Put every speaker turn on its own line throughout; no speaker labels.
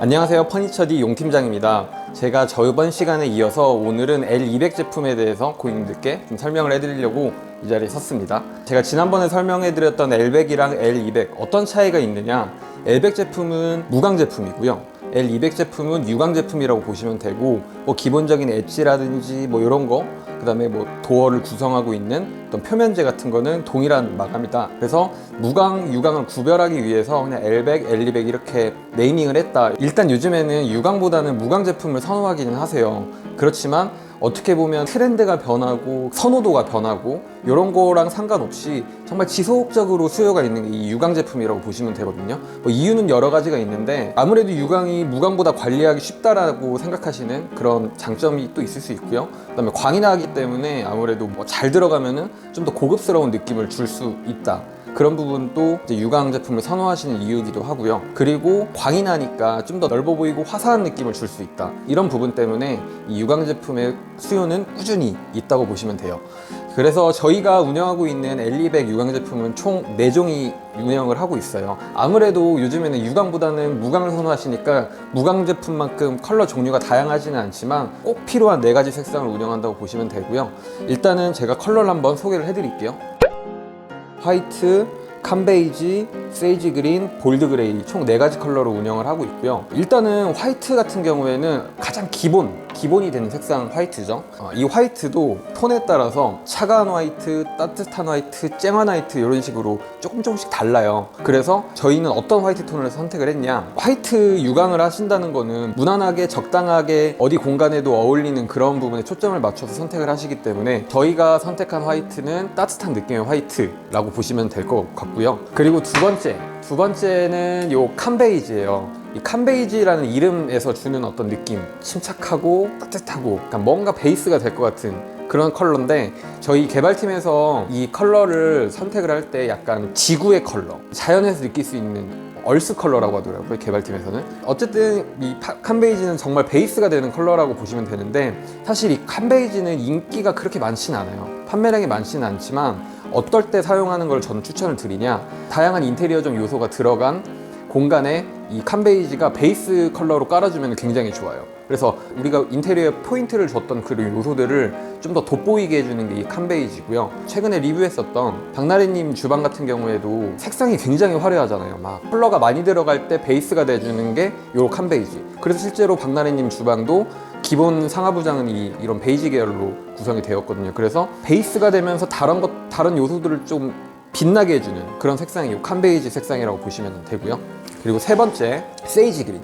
안녕하세요, 퍼니처디 용팀장입니다. 제가 저번 시간에 이어서 오늘은 L200 제품에 대해서 고객님들께 좀 설명을 해드리려고 이 자리에 섰습니다. 제가 지난번에 설명해드렸던 L100이랑 L200 어떤 차이가 있느냐, L100 제품은 무광 제품이고요, L200 제품은 유광 제품이라고 보시면 되고, 기본적인 엣지라든지 이런 거, 그 다음에 도어를 구성하고 있는 어떤 표면재 같은 거는 동일한 마감이다. 그래서 무광, 유광을 구별하기 위해서 그냥 L100, L200 이렇게 네이밍을 했다. 일단 요즘에는 유광보다는 무광 제품을 선호하기는 하세요. 그렇지만 어떻게 보면 트렌드가 변하고 선호도가 변하고 이런 거랑 상관없이 정말 지속적으로 수요가 있는 게 이 유광 제품이라고 보시면 되거든요. 이유는 여러 가지가 있는데, 아무래도 유광이 무광보다 관리하기 쉽다라고 생각하시는 그런 장점이 또 있을 수 있고요. 그다음에 광이 나기 때문에 아무래도 잘 들어가면은 좀 더 고급스러운 느낌을 줄 수 있다. 그런 부분도 이제 유광 제품을 선호하시는 이유이기도 하고요. 그리고 광이 나니까 좀 더 넓어 보이고 화사한 느낌을 줄 수 있다. 이런 부분 때문에 이 유광 제품의 수요는 꾸준히 있다고 보시면 돼요. 그래서 저희가 운영하고 있는 L200 유광 제품은 총 4종이 운영을 하고 있어요. 아무래도 요즘에는 유광보다는 무광을 선호하시니까 무광 제품만큼 컬러 종류가 다양하지는 않지만 꼭 필요한 4가지 색상을 운영한다고 보시면 되고요. 일단은 제가 컬러를 한번 소개를 해드릴게요. 화이트, 캄베이지, 세이지 그린, 볼드 그레이 총 4가지 컬러로 운영을 하고 있고요. 일단은 화이트 같은 경우에는 가장 기본이 되는 색상 화이트죠. 이 화이트도 톤에 따라서 차가운 화이트, 따뜻한 화이트, 쨍한 화이트 이런 식으로 조금씩 달라요. 그래서 저희는 어떤 화이트 톤을 선택을 했냐, 화이트 유광을 하신다는 거는 무난하게 적당하게 어디 공간에도 어울리는 그런 부분에 초점을 맞춰서 선택을 하시기 때문에 저희가 선택한 화이트는 따뜻한 느낌의 화이트라고 보시면 될 것 같고요. 그리고 두 번째는 요 캄베이지예요. 이 캄베이지라는 이름에서 주는 어떤 느낌, 침착하고 따뜻하고 그러니까 뭔가 베이스가 될 것 같은 그런 컬러인데, 저희 개발팀에서 이 컬러를 선택을 할 때 약간 지구의 컬러, 자연에서 느낄 수 있는 얼스 컬러라고 하더라고요, 개발팀에서는. 어쨌든 이 캄베이지는 정말 베이스가 되는 컬러라고 보시면 되는데, 사실 이 캄베이지는 인기가 그렇게 많지는 않아요. 판매량이 많지는 않지만 어떨 때 사용하는 걸 저는 추천을 드리냐, 다양한 인테리어적 요소가 들어간 공간에 이 캄베이지가 베이스 컬러로 깔아주면 굉장히 좋아요. 그래서 우리가 인테리어에 포인트를 줬던 그런 요소들을 좀 더 돋보이게 해주는 게 이 캄베이지고요. 최근에 리뷰했었던 박나래님 주방 같은 경우에도 색상이 굉장히 화려하잖아요. 막 컬러가 많이 들어갈 때 베이스가 돼주는 게 요 캄베이지. 그래서 실제로 박나래님 주방도 기본 상하부장은 이런 베이지 계열로 구성이 되었거든요. 그래서 베이스가 되면서 다른 요소들을 좀 빛나게 해주는 그런 색상이 이 캄베이지 색상이라고 보시면 되고요. 그리고 세 번째, 세이지 그린.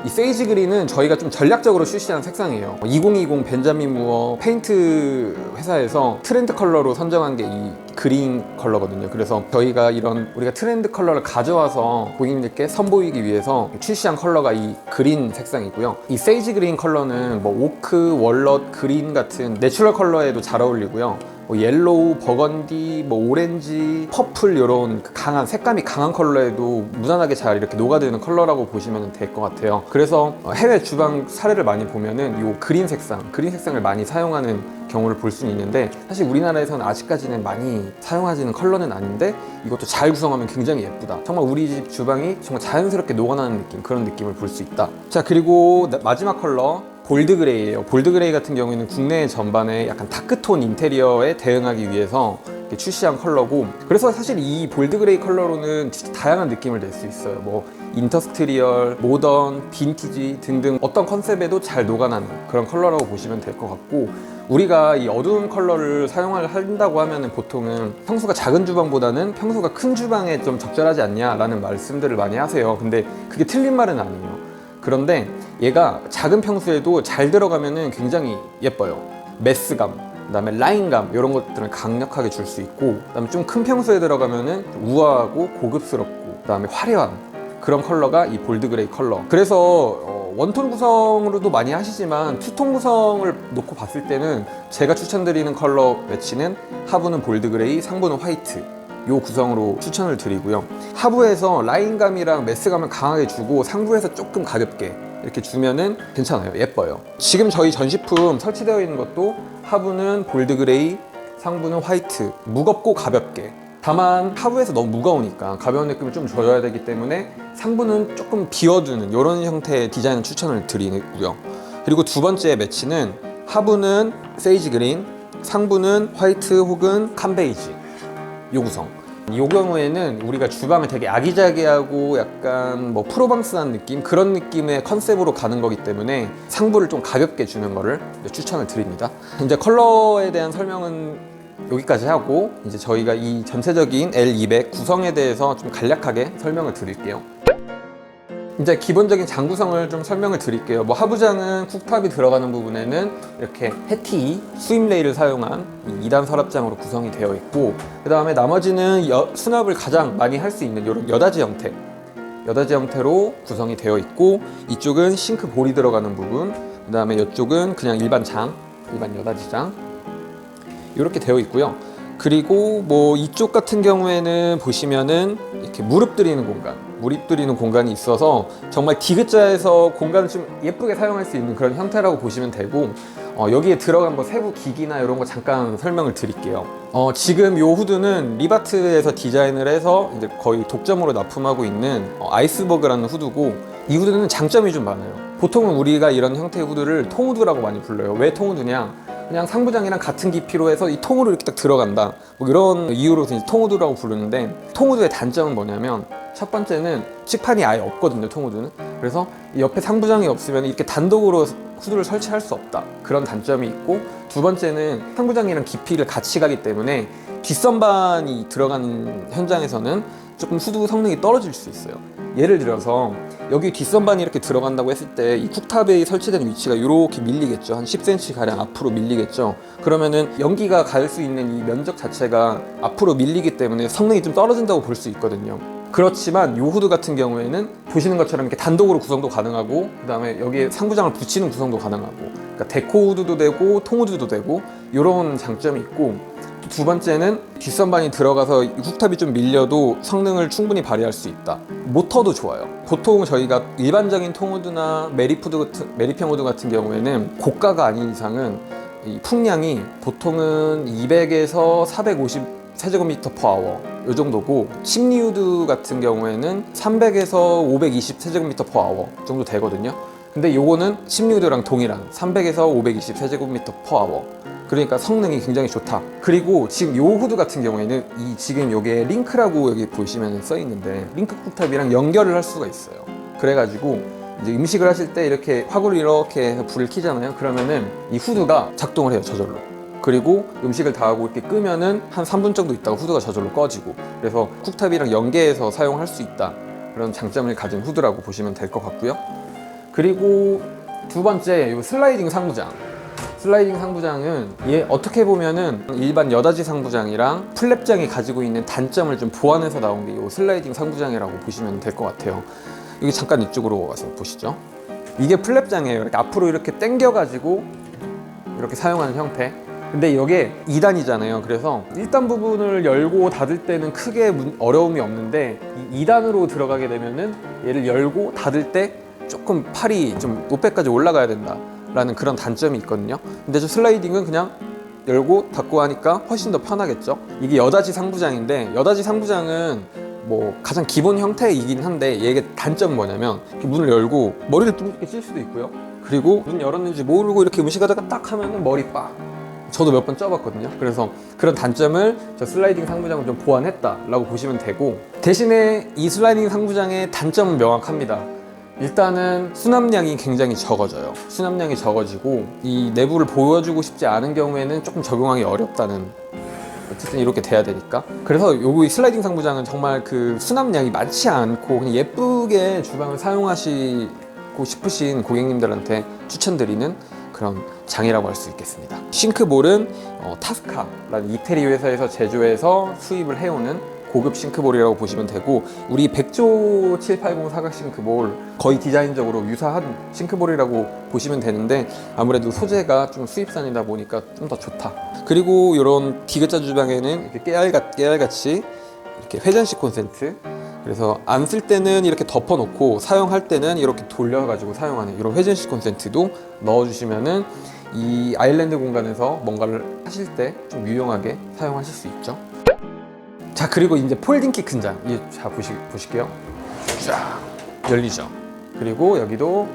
이 세이지 그린은 저희가 좀 전략적으로 출시한 색상이에요. 2020 벤자민 무어 페인트 회사에서 트렌드 컬러로 선정한 게 이 그린 컬러거든요. 그래서 저희가 우리가 트렌드 컬러를 가져와서 고객님들께 선보이기 위해서 출시한 컬러가 이 그린 색상이고요. 이 세이지 그린 컬러는 오크, 월넛, 그린 같은 내추럴 컬러에도 잘 어울리고요. 옐로우, 버건디, 오렌지, 퍼플 이런 색감이 강한 컬러에도 무난하게 잘 이렇게 녹아드는 컬러라고 보시면 될 것 같아요. 그래서 해외 주방 사례를 많이 보면은 이 그린 색상을 많이 사용하는 경우를 볼 수는 있는데, 사실 우리나라에서는 아직까지는 많이 사용하지는 컬러는 아닌데 이것도 잘 구성하면 굉장히 예쁘다. 정말 우리 집 주방이 정말 자연스럽게 녹아나는 느낌, 그런 느낌을 볼 수 있다. 자, 그리고 마지막 컬러 볼드 그레이예요. 볼드 그레이 같은 경우에는 국내 전반에 약간 다크톤 인테리어에 대응하기 위해서 출시한 컬러고, 그래서 사실 이 볼드 그레이 컬러로는 진짜 다양한 느낌을 낼 수 있어요. 인더스트리얼, 모던, 빈티지 등등 어떤 컨셉에도 잘 녹아나는 그런 컬러라고 보시면 될 것 같고, 우리가 이 어두운 컬러를 한다고 하면은 보통은 평수가 작은 주방보다는 평수가 큰 주방에 좀 적절하지 않냐라는 말씀들을 많이 하세요. 근데 그게 틀린 말은 아니에요. 그런데 얘가 작은 평수에도 잘 들어가면은 굉장히 예뻐요. 매스감, 그다음에 라인감 이런 것들을 강력하게 줄 수 있고, 그다음에 좀 큰 평수에 들어가면은 우아하고 고급스럽고 그다음에 화려한 그런 컬러가 이 볼드 그레이 컬러. 그래서 원톤 구성으로도 많이 하시지만 투톤 구성을 놓고 봤을 때는 제가 추천드리는 컬러 매치는 하부는 볼드 그레이, 상부는 화이트, 요 구성으로 추천을 드리고요. 하부에서 라인감이랑 매스감을 강하게 주고 상부에서 조금 가볍게 이렇게 주면은 괜찮아요. 예뻐요. 지금 저희 전시품 설치되어 있는 것도 하부는 볼드 그레이, 상부는 화이트, 무겁고 가볍게 다만 하부에서 너무 무거우니까 가벼운 느낌을 좀 줘야 되기 때문에 상부는 조금 비워두는 이런 형태의 디자인을 추천을 드리고요. 그리고 두 번째 매치는 하부는 세이지 그린, 상부는 화이트 혹은 캄베이지 요 구성. 이 경우에는 우리가 주방을 되게 아기자기하고 약간 뭐 프로방스한 느낌, 그런 느낌의 컨셉으로 가는 거기 때문에 상부를 좀 가볍게 주는 거를 추천을 드립니다. 이제 컬러에 대한 설명은 여기까지 하고, 이제 저희가 이 전체적인 L200 구성에 대해서 좀 간략하게 설명을 드릴게요. 이제 기본적인 장 구성을 좀 설명을 드릴게요. 뭐 하부장은 쿡탑이 들어가는 부분에는 이렇게 해티 수입 레일을 사용한 2단 서랍장으로 구성이 되어 있고, 그 다음에 나머지는 수납을 가장 많이 할 수 있는 이런 여닫이 형태로 구성이 되어 있고, 이쪽은 싱크 볼이 들어가는 부분, 그 다음에 이쪽은 그냥 일반 여닫이장 이렇게 되어 있고요. 그리고 뭐 이쪽 같은 경우에는 보시면은 이렇게 무릎 들이는 공간이 있어서 정말 디귿자에서 공간을 좀 예쁘게 사용할 수 있는 그런 형태라고 보시면 되고, 여기에 들어간 뭐 세부 기기나 이런 거 잠깐 설명을 드릴게요. 지금 이 후드는 리바트에서 디자인을 해서 이제 거의 독점으로 납품하고 있는 아이스버그라는 후드고, 이 후드는 장점이 좀 많아요. 보통은 우리가 이런 형태의 후드를 통후드라고 많이 불러요. 왜 통후드냐? 그냥 상부장이랑 같은 깊이로 해서 이 통으로 이렇게 딱 들어간다, 뭐 이런 이유로서 이제 통후드라고 부르는데, 통후드의 단점은 뭐냐면 첫 번째는 칙판이 아예 없거든요, 통후드는. 그래서 옆에 상부장이 없으면 이렇게 단독으로 후드를 설치할 수 없다, 그런 단점이 있고, 두 번째는 상부장이랑 깊이를 같이 가기 때문에 뒷선반이 들어가는 현장에서는 조금 후드 성능이 떨어질 수 있어요. 예를 들어서 여기 뒷선반이 이렇게 들어간다고 했을 때 이 쿡탑에 설치된 위치가 이렇게 밀리겠죠. 한 10cm 가량 앞으로 밀리겠죠. 그러면은 연기가 갈 수 있는 이 면적 자체가 앞으로 밀리기 때문에 성능이 좀 떨어진다고 볼 수 있거든요. 그렇지만 이 후드 같은 경우에는 보시는 것처럼 이렇게 단독으로 구성도 가능하고, 그 다음에 여기에 상부장을 붙이는 구성도 가능하고, 그러니까 데코 후드도 되고 통 후드도 되고, 이런 장점이 있고, 두 번째는 뒷선반이 들어가서 쿡탑이 좀 밀려도 성능을 충분히 발휘할 수 있다. 모터도 좋아요. 보통 저희가 일반적인 통후드나 메리평 후드 같은 경우에는 고가가 아닌 이상은 이 풍량이 보통은 200에서 450 세제곱미터 per hour 이 정도고, 침리 후드 같은 경우에는 300에서 520 세제곱미터 per hour 정도 되거든요. 근데 요거는 침리 후드랑 동일한 300에서 520 세제곱미터 per hour. 그러니까 성능이 굉장히 좋다. 그리고 지금 요 후드 같은 경우에는 지금 요게 링크라고 여기 보시면 써 있는데, 링크 쿡탑이랑 연결을 할 수가 있어요. 그래가지고 이제 음식을 하실 때 이렇게 화구를 이렇게 해서 불을 켜잖아요. 그러면은 이 후드가 작동을 해요, 저절로. 그리고 음식을 다 하고 이렇게 끄면은 한 3분 정도 있다가 후드가 저절로 꺼지고, 그래서 쿡탑이랑 연계해서 사용할 수 있다, 그런 장점을 가진 후드라고 보시면 될 것 같고요. 그리고 두 번째, 요 슬라이딩 상부장은 얘 어떻게 보면은 일반 여닫이 상부장이랑 플랩장이 가지고 있는 단점을 좀 보완해서 나온 게 이 슬라이딩 상부장이라고 보시면 될 것 같아요. 여기 잠깐 이쪽으로 와서 보시죠. 이게 플랩장이에요. 이렇게 앞으로 이렇게 당겨가지고 이렇게 사용하는 형태. 근데 이게 2단이잖아요. 그래서 1단 부분을 열고 닫을 때는 크게 어려움이 없는데, 이 2단으로 들어가게 되면은 얘를 열고 닫을 때 조금 팔이 좀 높이까지 올라가야 된다 라는 그런 단점이 있거든요. 근데 저 슬라이딩은 그냥 열고 닫고 하니까 훨씬 더 편하겠죠. 이게 여닫이 상부장인데, 여닫이 상부장은 뭐 가장 기본 형태이긴 한데, 얘의 단점은 뭐냐면 문을 열고 머리를 좀 이렇게 찔 수도 있고요. 그리고 문 열었는지 모르고 이렇게 음식하다가 딱 하면은 머리 빡, 저도 몇 번 쪄봤거든요. 그래서 그런 단점을 저 슬라이딩 상부장은 좀 보완했다라고 보시면 되고, 대신에 이 슬라이딩 상부장의 단점은 명확합니다. 일단은 수납량이 굉장히 적어져요. 수납량이 적어지고, 이 내부를 보여주고 싶지 않은 경우에는 조금 적용하기 어렵다는, 어쨌든 이렇게 돼야 되니까. 그래서 요기 슬라이딩 상부장은 정말 그 수납량이 많지 않고 그냥 예쁘게 주방을 사용하시고 싶으신 고객님들한테 추천드리는 그런 장이라고 할 수 있겠습니다. 싱크볼은 타스카라는 이태리 회사에서 제조해서 수입을 해오는 고급 싱크볼이라고 보시면 되고, 우리 백조 780 사각 싱크볼 거의 디자인적으로 유사한 싱크볼이라고 보시면 되는데, 아무래도 소재가 좀 수입산이다 보니까 좀 더 좋다. 그리고 이런 디귿자 주방에는 이렇게 깨알같이 이렇게 회전식 콘센트, 그래서 안 쓸 때는 이렇게 덮어놓고 사용할 때는 이렇게 돌려가지고 사용하는 이런 회전식 콘센트도 넣어주시면은 이 아일랜드 공간에서 뭔가를 하실 때 좀 유용하게 사용하실 수 있죠. 자, 그리고 이제 폴딩 키 큰 장. 자, 보실게요. 쫙 열리죠. 그리고 여기도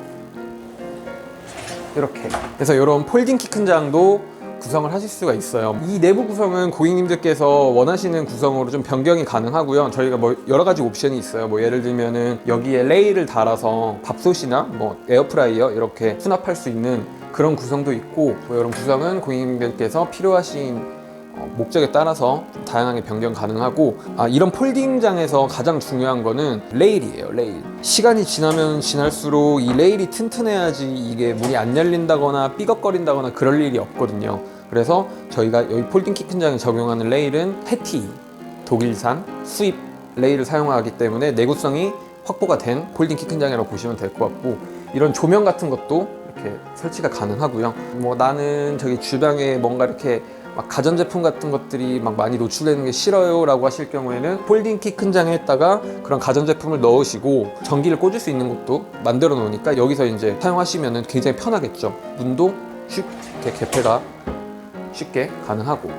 이렇게. 그래서 이런 폴딩 키 큰 장도 구성을 하실 수가 있어요. 이 내부 구성은 고객님들께서 원하시는 구성으로 좀 변경이 가능하고요. 저희가 뭐 여러 가지 옵션이 있어요. 뭐 예를 들면은 여기에 레일을 달아서 밥솥이나 뭐 에어프라이어 이렇게 수납할 수 있는 그런 구성도 있고, 뭐 이런 구성은 고객님들께서 필요하신 목적에 따라서 다양하게 변경 가능하고, 이런 폴딩장에서 가장 중요한 거는 레일이에요. 레일. 시간이 지나면 지날수록 이 레일이 튼튼해야지 이게 문이 안 열린다거나 삐걱거린다거나 그럴 일이 없거든요. 그래서 저희가 여기 폴딩 키 큰 장에 적용하는 레일은 해티, 독일산 수입 레일을 사용하기 때문에 내구성이 확보가 된 폴딩 키 큰 장이라고 보시면 될 것 같고, 이런 조명 같은 것도 이렇게 설치가 가능하고요. 뭐 나는 저기 주방에 뭔가 이렇게 막 가전제품 같은 것들이 막 많이 노출되는 게 싫어요 라고 하실 경우에는 폴딩 키 큰 장에다가 그런 가전제품을 넣으시고 전기를 꽂을 수 있는 것도 만들어 놓으니까 여기서 이제 사용하시면 굉장히 편하겠죠. 문도 쉽게 개폐가 쉽게 가능하고.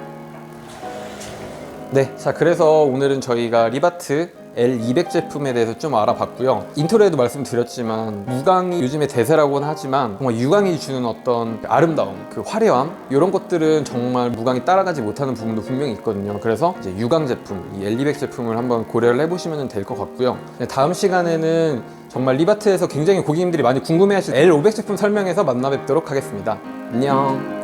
네, 자, 그래서 오늘은 저희가 리바트 L200 제품에 대해서 좀 알아봤고요. 인트로에도 말씀드렸지만 무광이 요즘에 대세라고는 하지만 정말 유광이 주는 어떤 아름다움, 그 화려함, 이런 것들은 정말 무광이 따라가지 못하는 부분도 분명히 있거든요. 그래서 이제 유광 제품, 이 L200 제품을 한번 고려를 해보시면 될 것 같고요. 다음 시간에는 정말 리바트에서 굉장히 고객님들이 많이 궁금해하실 L500 제품 설명해서 만나 뵙도록 하겠습니다. 안녕.